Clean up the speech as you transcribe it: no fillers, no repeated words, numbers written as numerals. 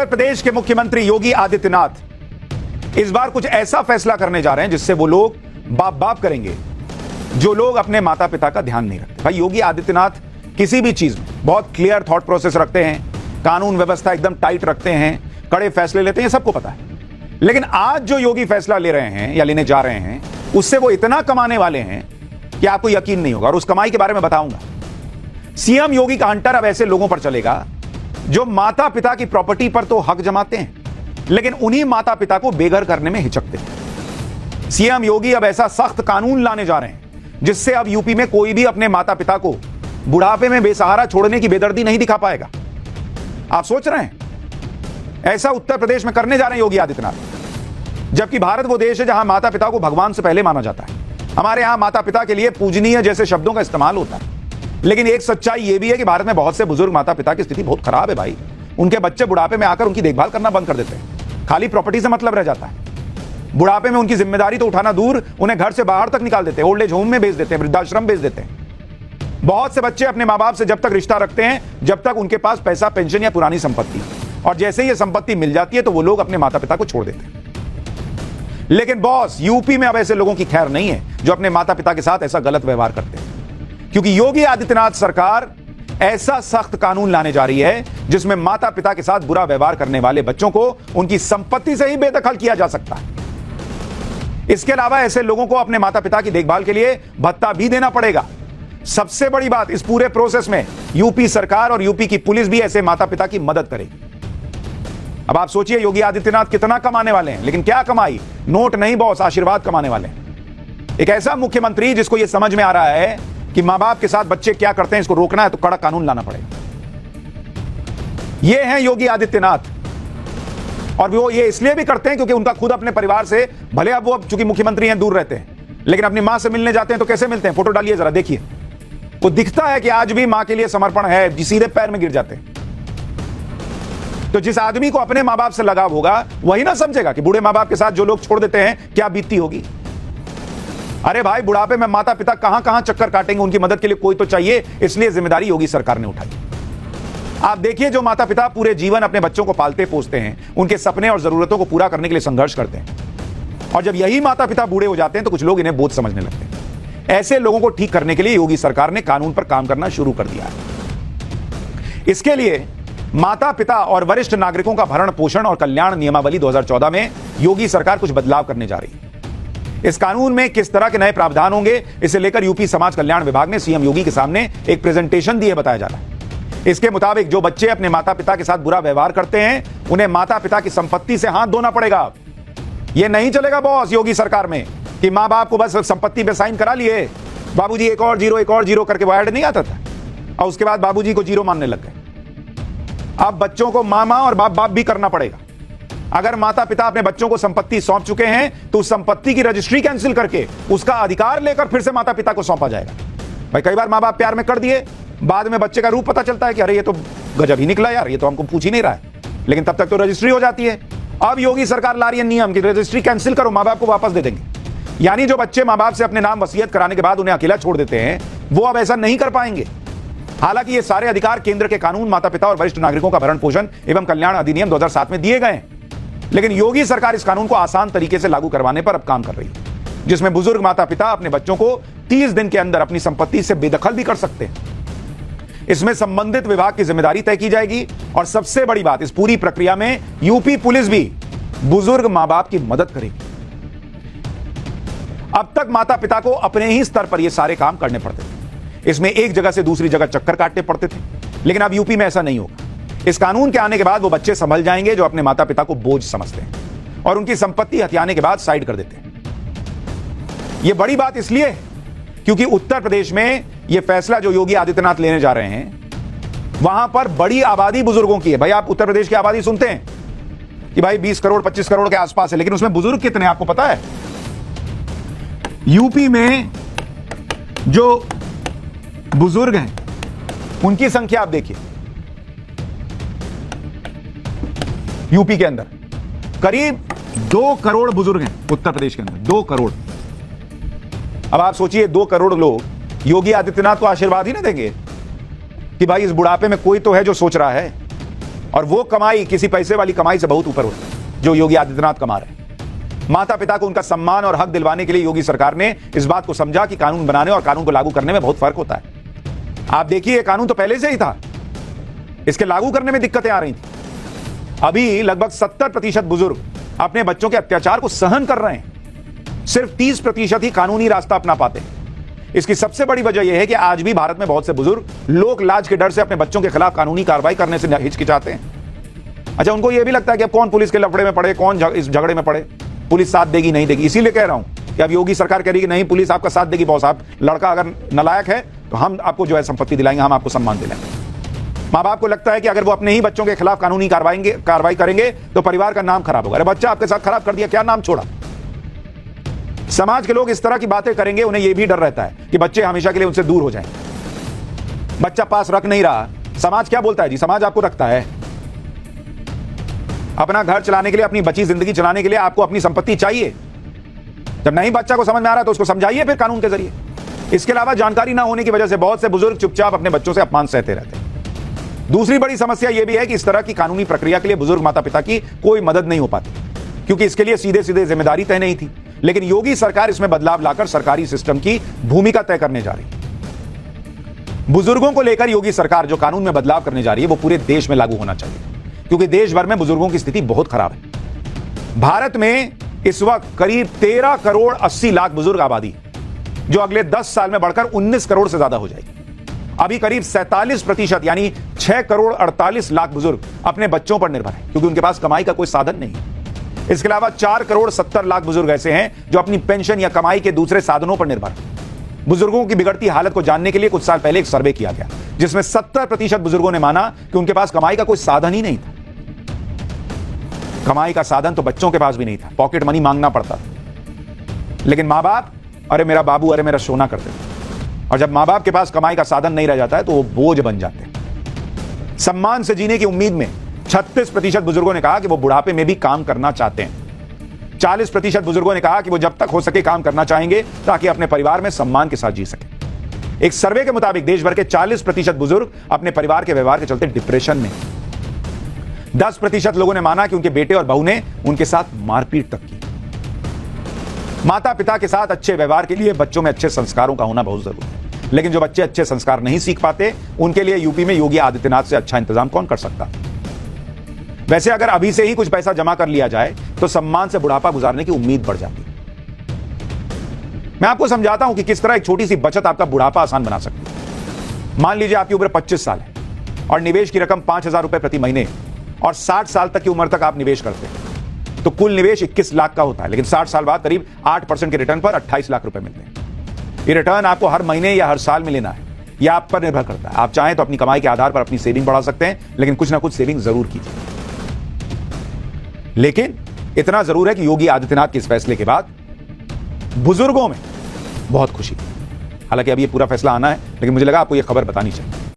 उत्तर प्रदेश के मुख्यमंत्री योगी आदित्यनाथ इस बार कुछ ऐसा फैसला करने जा रहे हैं जिससे वो लोग बाप बाप करेंगे जो लोग अपने माता पिता का ध्यान नहीं रखते। भाई योगी आदित्यनाथ किसी भी चीज में बहुत क्लियर थॉट प्रोसेस रखते हैं, कानून व्यवस्था एकदम टाइट रखते हैं, कड़े फैसले लेते हैं, सबको पता है। लेकिन आज जो योगी फैसला ले रहे हैं या लेने जा रहे हैं उससे वो इतना कमाने वाले हैं कि आपको यकीन नहीं होगा, और उस कमाई के बारे में बताऊंगा। सीएम योगी का हंटर अब ऐसे लोगों पर चलेगा जो माता पिता की प्रॉपर्टी पर तो हक जमाते हैं लेकिन उन्हीं माता पिता को बेघर करने में हिचकते हैं। सीएम योगी अब ऐसा सख्त कानून लाने जा रहे हैं जिससे अब यूपी में कोई भी अपने माता पिता को बुढ़ापे में बेसहारा छोड़ने की बेदर्दी नहीं दिखा पाएगा। आप सोच रहे हैं ऐसा उत्तर प्रदेश में करने जा रहे हैं योगी आदित्यनाथ, जबकि भारत वो देश है जहां माता पिता को भगवान से पहले माना जाता है। हमारे यहां माता पिता के लिए पूजनीय जैसे शब्दों का इस्तेमाल होता है, लेकिन एक सच्चाई यह भी है कि भारत में बहुत से बुजुर्ग माता पिता की स्थिति बहुत खराब है। भाई उनके बच्चे बुढ़ापे में आकर उनकी देखभाल करना बंद कर देते हैं, खाली प्रॉपर्टी से मतलब रह जाता है। बुढ़ापे में उनकी जिम्मेदारी तो उठाना दूर, उन्हें घर से बाहर तक निकाल देते हैं, ओल्ड एज होम में भेज देते हैं, वृद्धाश्रम भेज देते हैं। बहुत से बच्चे अपने माँ बाप से जब तक रिश्ता रखते हैं जब तक उनके पास पैसा, पेंशन या पुरानी संपत्ति, और जैसे ही ये संपत्ति मिल जाती है तो वो लोग अपने माता पिता को छोड़ देते हैं। लेकिन बॉस यूपी में अब ऐसे लोगों की खैर नहीं है जो अपने माता पिता के साथ ऐसा गलत व्यवहार करते हैं, क्योंकि योगी आदित्यनाथ सरकार ऐसा सख्त कानून लाने जा रही है जिसमें माता पिता के साथ बुरा व्यवहार करने वाले बच्चों को उनकी संपत्ति से ही बेदखल किया जा सकता है। इसके अलावा ऐसे लोगों को अपने माता पिता की देखभाल के लिए भत्ता भी देना पड़ेगा। सबसे बड़ी बात, इस पूरे प्रोसेस में यूपी सरकार और यूपी की पुलिस भी ऐसे माता पिता की मदद करेगी। अब आप सोचिए योगी आदित्यनाथ कितना कमाने वाले हैं, लेकिन क्या कमाई, नोट नहीं बॉस, आशीर्वाद कमाने वाले हैं। एक ऐसा मुख्यमंत्री जिसको यह समझ में आ रहा है कि मां बाप के साथ बच्चे क्या करते हैं इसको रोकना है तो कड़क कानून लाना पड़ेगा। ये हैं योगी आदित्यनाथ, और वो ये इसलिए भी करते हैं क्योंकि उनका खुद अपने परिवार से, भले अब वो चूंकि मुख्यमंत्री हैं दूर रहते हैं, लेकिन अपनी मां से मिलने जाते हैं तो कैसे मिलते हैं, फोटो डालिए जरा देखिए, वो दिखता है कि आज भी मां के लिए समर्पण है, सीधे पैर में गिर जाते हैं। तो जिस आदमी को अपने मां बाप से लगाव होगा वही ना समझेगा कि बूढ़े मां बाप के साथ जो लोग छोड़ देते हैं क्या बीतती होगी। अरे भाई बुढ़ापे में माता पिता कहां कहां चक्कर काटेंगे, उनकी मदद के लिए कोई तो चाहिए, इसलिए जिम्मेदारी योगी सरकार ने उठाई। आप देखिए जो माता पिता पूरे जीवन अपने बच्चों को पालते पोसते हैं, उनके सपने और जरूरतों को पूरा करने के लिए संघर्ष करते हैं, और जब यही माता पिता बूढ़े हो जाते हैं तो कुछ लोग इन्हें बोझ समझने लगते हैं। ऐसे लोगों को ठीक करने के लिए योगी सरकार ने कानून पर काम करना शुरू कर दिया है। इसके लिए माता पिता और वरिष्ठ नागरिकों का भरण पोषण और कल्याण नियमावली 2014 में योगी सरकार कुछ बदलाव करने जा रही है। इस कानून में किस तरह के नए प्रावधान होंगे, इसे लेकर यूपी समाज कल्याण विभाग ने सीएम योगी के सामने एक प्रेजेंटेशन दी है, बताया जा रहा है। इसके मुताबिक जो बच्चे अपने माता पिता के साथ बुरा व्यवहार करते हैं उन्हें माता पिता की संपत्ति से हाथ धोना पड़ेगा। यह नहीं चलेगा बॉस योगी सरकार में कि मां बाप को बस संपत्ति पे साइन करा लिए, बाबूजी एक और जीरो करके वो ऐड नहीं आता था, और उसके बाद बाबूजी को जीरो मानने लग गए। अब बच्चों को मामा और बाप बाप भी करना पड़ेगा। अगर माता पिता अपने बच्चों को संपत्ति सौंप चुके हैं तो उस संपत्ति की रजिस्ट्री कैंसिल करके उसका अधिकार लेकर फिर से माता पिता को सौंपा जाएगा। भाई कई बार मां बाप प्यार में कर दिए, बाद में बच्चे का रूप पता चलता है कि अरे ये तो गजब ही निकला यार, ये तो हमको पूछ ही नहीं रहा है, लेकिन तब तक तो रजिस्ट्री हो जाती है। अब योगी सरकार ला रही है नियम की रजिस्ट्री कैंसिल करो, मां बाप को वापस दे देंगे। यानी जो बच्चे मां बाप से अपने नाम वसीयत कराने के बाद उन्हें अकेला छोड़ देते हैं वो अब ऐसा नहीं कर पाएंगे। हालांकि ये सारे अधिकार केंद्र के कानून, माता पिता और वरिष्ठ नागरिकों का भरण पोषण एवं कल्याण अधिनियम 2007 में दिए गए हैं, लेकिन योगी सरकार इस कानून को आसान तरीके से लागू करवाने पर अब काम कर रही है, जिसमें बुजुर्ग माता पिता अपने बच्चों को 30 दिन के अंदर अपनी संपत्ति से बेदखल भी कर सकते हैं। इसमें संबंधित विभाग की जिम्मेदारी तय की जाएगी, और सबसे बड़ी बात, इस पूरी प्रक्रिया में यूपी पुलिस भी बुजुर्ग मां बाप की मदद करेगी। अब तक माता पिता को अपने ही स्तर पर यह सारे काम करने पड़ते थे, इसमें एक जगह से दूसरी जगह चक्कर काटने पड़ते थे, लेकिन अब यूपी में ऐसा नहीं होगा। इस कानून के आने के बाद वो बच्चे संभल जाएंगे जो अपने माता पिता को बोझ समझते हैं और उनकी संपत्ति हथियाने के बाद साइड कर देते हैं। यह बड़ी बात इसलिए है क्योंकि उत्तर प्रदेश में यह फैसला जो योगी आदित्यनाथ लेने जा रहे हैं, वहां पर बड़ी आबादी बुजुर्गों की है। भाई आप उत्तर प्रदेश की आबादी सुनते हैं कि भाई 20 करोड़ 25 करोड़ के आसपास है, लेकिन उसमें बुजुर्ग कितने आपको पता है? यूपी में जो बुजुर्ग हैं उनकी संख्या आप देखिए, यूपी के अंदर करीब 2 करोड़ बुजुर्ग हैं उत्तर प्रदेश के अंदर, 2 करोड़। अब आप सोचिए 2 करोड़ लोग योगी आदित्यनाथ को आशीर्वाद ही ना देंगे कि भाई इस बुढ़ापे में कोई तो है जो सोच रहा है। और वो कमाई किसी पैसे वाली कमाई से बहुत ऊपर होती है जो योगी आदित्यनाथ कमा रहे हैं। माता पिता को उनका सम्मान और हक दिलवाने के लिए योगी सरकार ने इस बात को समझा कि कानून बनाने और कानून को लागू करने में बहुत फर्क होता है। आप देखिए, कानून तो पहले से ही था, इसके लागू करने में दिक्कतें आ रही थी। अभी लगभग 70% बुजुर्ग अपने बच्चों के अत्याचार को सहन कर रहे हैं, सिर्फ 30% ही कानूनी रास्ता अपना पाते हैं। इसकी सबसे बड़ी वजह यह है कि आज भी भारत में बहुत से बुजुर्ग लोक लाज के डर से अपने बच्चों के खिलाफ कानूनी कार्रवाई करने से हिचकिचाते हैं। अच्छा, उनको यह भी लगता है कि अब कौन पुलिस के लफड़े में पड़े, कौन इस झगड़े में पड़े, पुलिस साथ देगी नहीं देगी। इसीलिए कह रहा हूं कि अब योगी सरकार कह रही है कि नहीं, पुलिस आपका साथ देगी। बॉस, आप लड़का अगर नालायक है तो हम आपको जो है संपत्ति दिलाएंगे, हम आपको सम्मान दिलाएंगे। माँ बाप को लगता है कि अगर वो अपने ही बच्चों के खिलाफ कानूनी कार्रवाई करेंगे तो परिवार का नाम खराब होगा। अरे बच्चा आपके साथ खराब कर दिया, क्या नाम छोड़ा। समाज के लोग इस तरह की बातें करेंगे, उन्हें यह भी डर रहता है कि बच्चे हमेशा के लिए उनसे दूर हो जाएं। बच्चा पास रख नहीं रहा, समाज क्या बोलता है जी? समाज आपको रखता है। अपना घर चलाने के लिए, अपनी बची जिंदगी चलाने के लिए आपको अपनी संपत्ति चाहिए। जब नहीं बच्चा को समझ में आ रहा है तो उसको समझाइए फिर कानून के जरिए। इसके अलावा जानकारी ना होने की वजह से बहुत से बुजुर्ग चुपचाप अपने बच्चों से अपमान सहते रहते हैं। दूसरी बड़ी समस्या यह भी है कि इस तरह की कानूनी प्रक्रिया के लिए बुजुर्ग माता पिता की कोई मदद नहीं हो पाती, क्योंकि इसके लिए सीधे सीधे जिम्मेदारी तय नहीं थी। लेकिन योगी सरकार इसमें बदलाव लाकर सरकारी सिस्टम की भूमिका तय करने जा रही है। बुजुर्गों को लेकर योगी सरकार जो कानून में बदलाव करने जा रही है वो पूरे देश में लागू होना चाहिए, क्योंकि देश भर में बुजुर्गों की स्थिति बहुत खराब है। भारत में इस वक्त करीब 13 करोड़ 80 लाख बुजुर्ग आबादी, जो अगले 10 साल में बढ़कर 19 करोड़ से ज्यादा हो जाएगी। अभी करीब 47% यानी 6 करोड़ 48 लाख बुजुर्ग अपने बच्चों पर निर्भर हैं, क्योंकि उनके पास कमाई का कोई साधन नहीं है। इसके अलावा 4 करोड़ 70 लाख बुजुर्ग ऐसे हैं जो अपनी पेंशन या कमाई के दूसरे साधनों पर निर्भर हैं। बुजुर्गों की बिगड़ती हालत को जानने के लिए कुछ साल पहले एक सर्वे किया गया, जिसमें 70% बुजुर्गों ने माना कि उनके पास कमाई का कोई साधन ही नहीं था। कमाई का साधन तो बच्चों के पास भी नहीं था, पॉकेट मनी मांगना पड़ता था। लेकिन मां बाप, अरे मेरा बाबू, अरे मेरा सोना करते थे। और जब मां बाप के पास कमाई का साधन नहीं रह जाता है तो वो बोझ बन जाते हैं। सम्मान से जीने की उम्मीद में 36% बुजुर्गों ने कहा कि वो बुढ़ापे में भी काम करना चाहते हैं। 40% बुजुर्गों ने कहा कि वो जब तक हो सके काम करना चाहेंगे ताकि अपने परिवार में सम्मान के साथ जी सके। एक सर्वे के मुताबिक देश भर के 40% बुजुर्ग अपने परिवार के व्यवहार के चलते डिप्रेशन में। 10% लोगों ने माना कि उनके बेटे और बहू ने उनके साथ मारपीट तक की। माता पिता के साथ अच्छे व्यवहार के लिए बच्चों में अच्छे संस्कारों का होना बहुत जरूरी है, लेकिन जो बच्चे अच्छे संस्कार नहीं सीख पाते उनके लिए यूपी में योगी आदित्यनाथ से अच्छा इंतजाम कौन कर सकता। वैसे अगर अभी से ही कुछ पैसा जमा कर लिया जाए तो सम्मान से बुढ़ापा गुजारने की उम्मीद बढ़ जाती है। मैं आपको समझाता हूं कि किस तरह एक छोटी सी बचत आपका बुढ़ापा आसान बना सकती है। मान लीजिए आपकी उम्र 25 साल है और निवेश की रकम 5,000 रुपए प्रति महीने और 60 साल तक की उम्र तक आप निवेश करते हैं तो कुल निवेश 21 लाख का होता है, लेकिन 60 साल बाद करीब 8% के रिटर्न पर 28 लाख रुपए मिलते हैं। ये रिटर्न आपको हर महीने या हर साल में लेना है, यह आप पर निर्भर करता है। आप चाहें तो अपनी कमाई के आधार पर अपनी सेविंग बढ़ा सकते हैं, लेकिन कुछ ना कुछ सेविंग जरूर कीजिए। लेकिन इतना जरूर है कि योगी आदित्यनाथ के इस फैसले के बाद बुजुर्गों में बहुत खुशी। हालांकि अभी ये पूरा फैसला आना है, लेकिन मुझे लगा आपको ये खबर बतानी चाहिए।